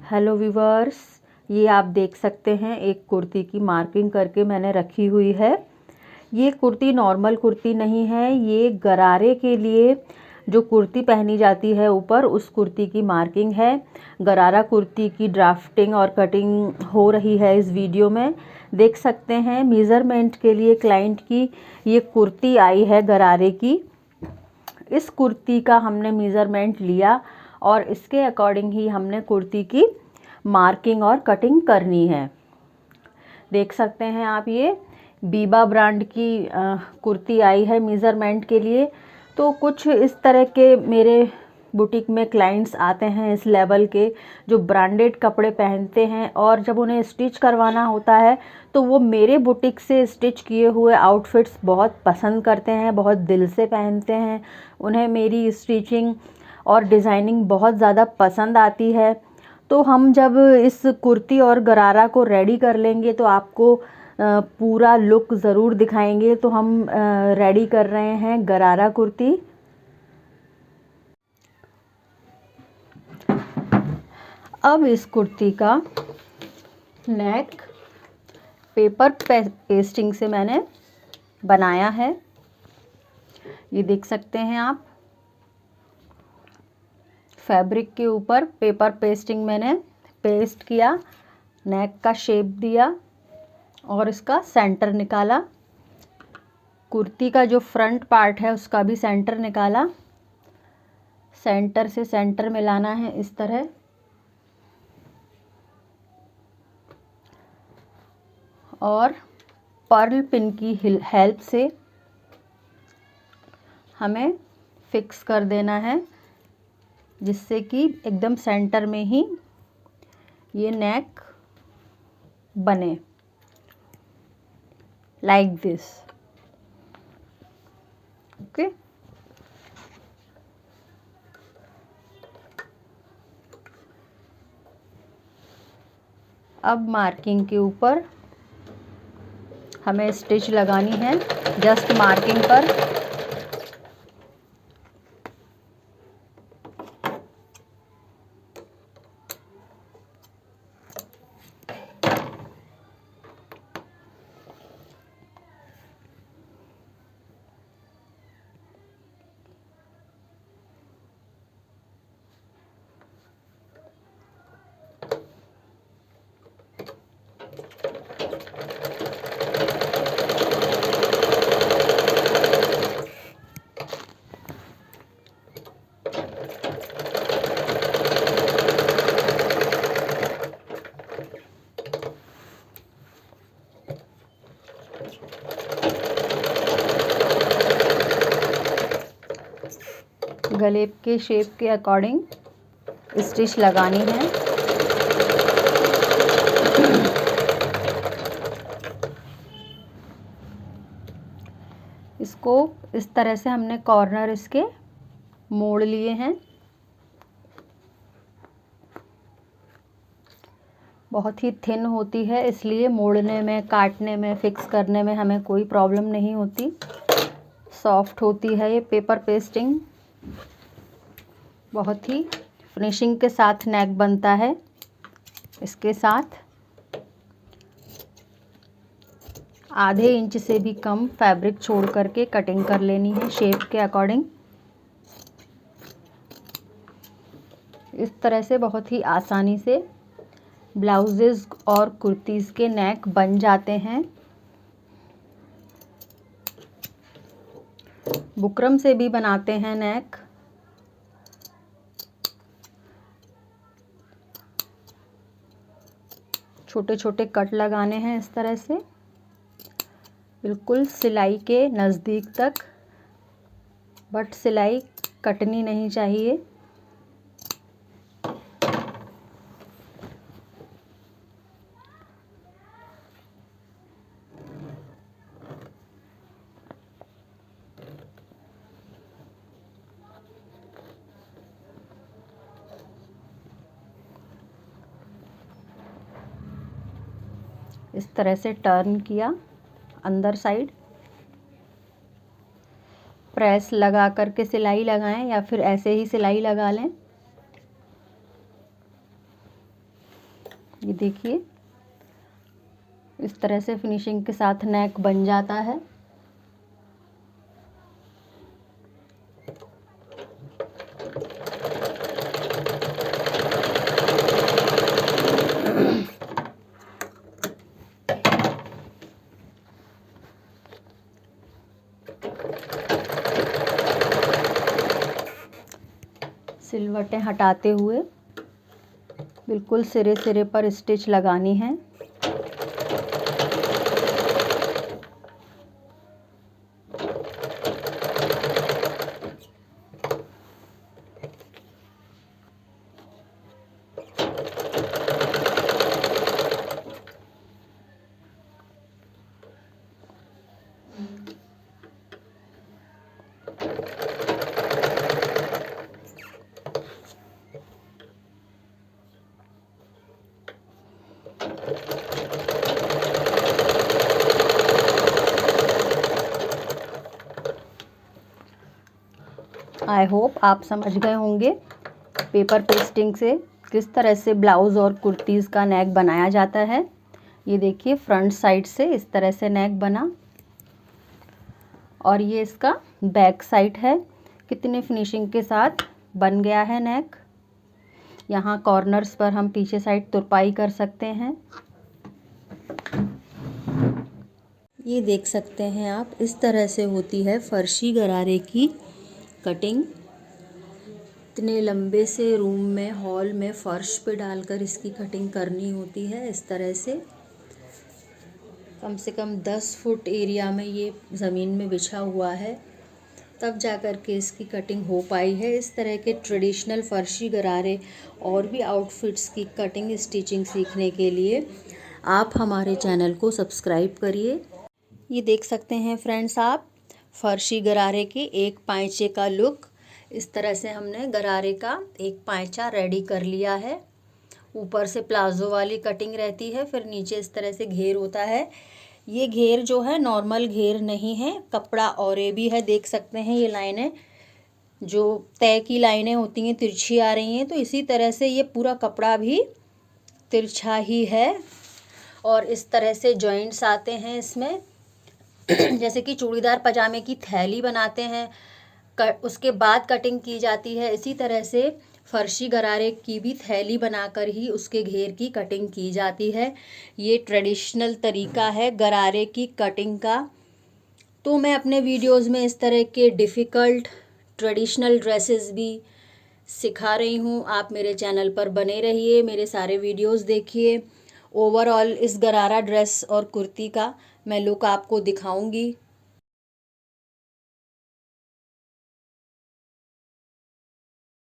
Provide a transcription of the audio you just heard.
Hello viewers, ये आप देख सकते हैं एक कुर्ती की मार्किंग करके मैंने रखी हुई है। ये कुर्ती नॉर्मल कुर्ती नहीं है, ये गरारे के लिए जो कुर्ती पहनी जाती है ऊपर, उस कुर्ती की मार्किंग है। गरारा कुर्ती की ड्राफ्टिंग और कटिंग हो रही है इस वीडियो में। देख सकते हैं मेज़रमेंट के लिए क्लाइंट की ये कुर्ती आई है गरारे की। इस कुर्ती का हमने मेज़रमेंट लिया और इसके अकॉर्डिंग ही हमने कुर्ती की मार्किंग और कटिंग करनी है। देख सकते हैं आप, ये बीबा ब्रांड की कुर्ती आई है मेज़रमेंट के लिए। तो कुछ इस तरह के मेरे बुटीक में क्लाइंट्स आते हैं इस लेवल के, जो ब्रांडेड कपड़े पहनते हैं, और जब उन्हें स्टिच करवाना होता है तो वो मेरे बुटीक से स्टिच किए हुए आउटफिट्स बहुत पसंद करते हैं, बहुत दिल से पहनते हैं। उन्हें मेरी स्टिचिंग और डिज़ाइनिंग बहुत ज़्यादा पसंद आती है। तो हम जब इस कुर्ती और गरारा को रेडी कर लेंगे तो आपको पूरा लुक ज़रूर दिखाएंगे। तो हम रेडी कर रहे हैं गरारा कुर्ती। अब इस कुर्ती का नेक पेपर पेस्टिंग से मैंने बनाया है, ये देख सकते हैं आप। फैब्रिक के ऊपर पेपर पेस्टिंग मैंने पेस्ट किया, नेक का शेप दिया और इसका सेंटर निकाला। कुर्ती का जो फ्रंट पार्ट है उसका भी सेंटर निकाला। सेंटर से सेंटर मिलाना है इस तरह। और पर्ल पिन की हेल्प से हमें फिक्स कर देना है, जिससे कि एकदम सेंटर में ही ये नेक बने, लाइक दिस। ओके। अब मार्किंग के ऊपर हमें स्टिच लगानी है, जस्ट मार्किंग पर। गले के शेप के अकॉर्डिंग स्टिच लगानी है। इसको इस तरह से हमने कॉर्नर इसके मोड़ लिए हैं। बहुत ही थिन होती है, इसलिए मोड़ने में, काटने में, फिक्स करने में हमें कोई प्रॉब्लम नहीं होती। सॉफ्ट होती है ये पेपर पेस्टिंग। बहुत ही फिनिशिंग के साथ नेक बनता है। इसके साथ आधे इंच से भी कम फैब्रिक छोड़ करके कटिंग कर लेनी है शेप के अकॉर्डिंग। इस तरह से बहुत ही आसानी से ब्लाउजेस और कुर्तीज़ के नेक बन जाते हैं। बुकरम से भी बनाते हैं नेक। छोटे छोटे कट लगाने हैं इस तरह से, बिल्कुल सिलाई के नज़दीक तक, बट सिलाई कटनी नहीं चाहिए। इस तरह से टर्न किया अंदर साइड। प्रेस लगा करके सिलाई लगाएं या फिर ऐसे ही सिलाई लगा लें। ये देखिए इस तरह से फिनिशिंग के साथ नेक बन जाता है। सिलवटें हटाते हुए बिल्कुल सिरे सिरे पर स्टिच लगानी है। आई होप आप समझ गए होंगे पेपर पेस्टिंग से किस तरह से ब्लाउज़ और कुर्तीज़ का नेक बनाया जाता है। ये देखिए फ्रंट साइड से इस तरह से नेक बना और ये इसका बैक साइड है। कितने फिनिशिंग के साथ बन गया है नेक। यहाँ कॉर्नर्स पर हम पीछे साइड तुरपाई कर सकते हैं। ये देख सकते हैं आप, इस तरह से होती है फर्शी गरारे की कटिंग। इतने लंबे से रूम में, हॉल में फर्श पे डालकर इसकी कटिंग करनी होती है। इस तरह से कम से कम 10 फुट एरिया में ये ज़मीन में बिछा हुआ है, तब जा कर के इसकी कटिंग हो पाई है। इस तरह के ट्रेडिशनल फर्शी गरारे और भी आउटफिट्स की कटिंग स्टिचिंग सीखने के लिए आप हमारे चैनल को सब्सक्राइब करिए। ये देख सकते हैं फ्रेंड्स आप, फर्शी गरारे के एक पाइचे का लुक। इस तरह से हमने गरारे का एक पाइचा रेडी कर लिया है। ऊपर से प्लाजो वाली कटिंग रहती है, फिर नीचे इस तरह से घेर होता है। ये घेर जो है नॉर्मल घेर नहीं है, कपड़ा और भी है। देख सकते हैं ये लाइनें जो तय की लाइनें होती हैं तिरछी आ रही हैं, तो इसी तरह से ये पूरा कपड़ा भी तिरछा ही है। और इस तरह से जॉइंट्स आते हैं इसमें जैसे कि चूड़ीदार पजामे की थैली बनाते हैं, उसके बाद कटिंग की जाती है। इसी तरह से फर्शी गरारे की भी थैली बनाकर ही उसके घेर की कटिंग की जाती है। ये ट्रेडिशनल तरीका है गरारे की कटिंग का। तो मैं अपने वीडियोस में इस तरह के डिफ़िकल्ट ट्रेडिशनल ड्रेसेस भी सिखा रही हूँ। आप मेरे चैनल पर बने रहिए, मेरे सारे वीडियोस देखिए। ओवरऑल इस गरारा ड्रेस और कुर्ती का मैं लुक आपको दिखाऊंगी।